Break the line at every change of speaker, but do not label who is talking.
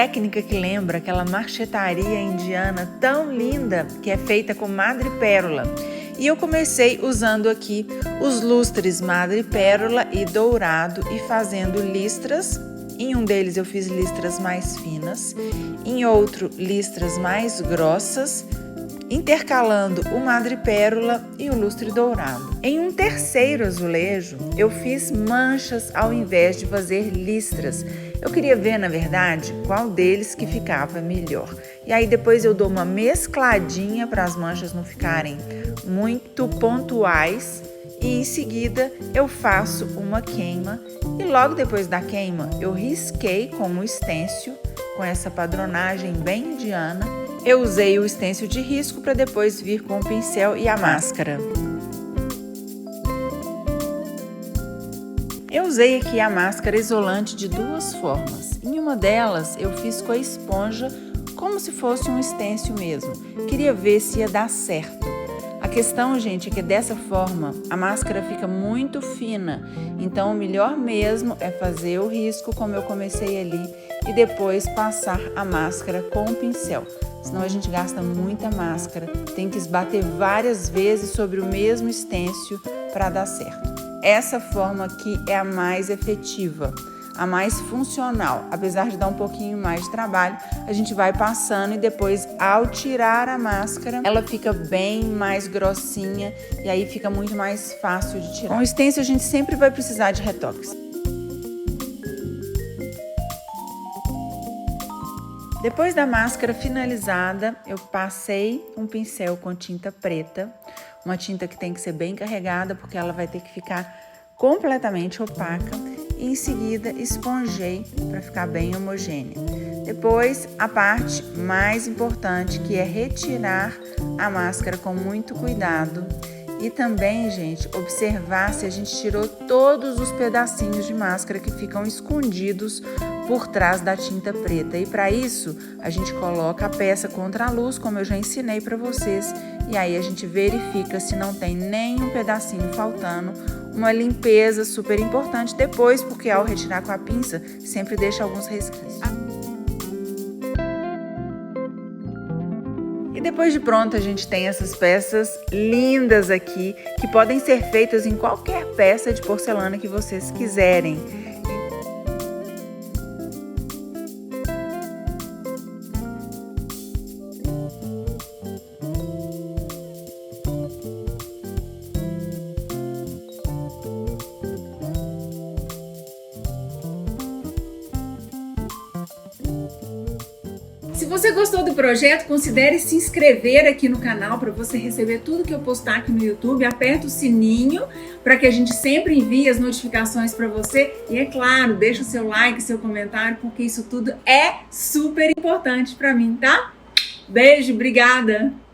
técnica que lembra aquela marchetaria indiana tão linda que é feita com madrepérola. E eu comecei usando aqui os lustres madrepérola e dourado e fazendo listras. Em um deles eu fiz listras mais finas, em outro listras mais grossas, intercalando o madrepérola e o lustre dourado. Em um terceiro azulejo, eu fiz manchas ao invés de fazer listras. Eu queria ver, na verdade, qual deles que ficava melhor. E aí depois eu dou uma mescladinha para as manchas não ficarem muito pontuais. E em seguida eu faço uma queima. E logo depois da queima, eu risquei com o stencil, com essa padronagem bem indiana. Eu usei o stencil de risco para depois vir com o pincel e a máscara. Eu usei aqui a máscara isolante de duas formas. Em uma delas eu fiz com a esponja como se fosse um stencil mesmo. Queria ver se ia dar certo. A questão, gente, é que dessa forma a máscara fica muito fina. Então o melhor mesmo é fazer o risco como eu comecei ali e depois passar a máscara com o pincel. Senão a gente gasta muita máscara, tem que esbater várias vezes sobre o mesmo stencil para dar certo. Essa forma aqui é a mais efetiva, a mais funcional. Apesar de dar um pouquinho mais de trabalho, a gente vai passando e depois, ao tirar a máscara, ela fica bem mais grossinha e aí fica muito mais fácil de tirar. Com o stencil a gente sempre vai precisar de retoques. Depois da máscara finalizada, eu passei um pincel com tinta preta, uma tinta que tem que ser bem carregada porque ela vai ter que ficar completamente opaca e em seguida esponjei para ficar bem homogênea. Depois, a parte mais importante, que é retirar a máscara com muito cuidado e também, gente, observar se a gente tirou todos os pedacinhos de máscara que ficam escondidos por trás da tinta preta. E para isso, a gente coloca a peça contra a luz, como eu já ensinei para vocês, e aí a gente verifica se não tem nenhum pedacinho faltando. Uma limpeza super importante depois, porque ao retirar com a pinça, sempre deixa alguns resquícios. E depois de pronto, a gente tem essas peças lindas aqui, que podem ser feitas em qualquer peça de porcelana que vocês quiserem.
Se você gostou do projeto, considere se inscrever aqui no canal para você receber tudo que eu postar aqui no YouTube. Aperta o sininho para que a gente sempre envie as notificações para você. E é claro, deixa o seu like, seu comentário, porque isso tudo é super importante para mim, tá? Beijo, obrigada!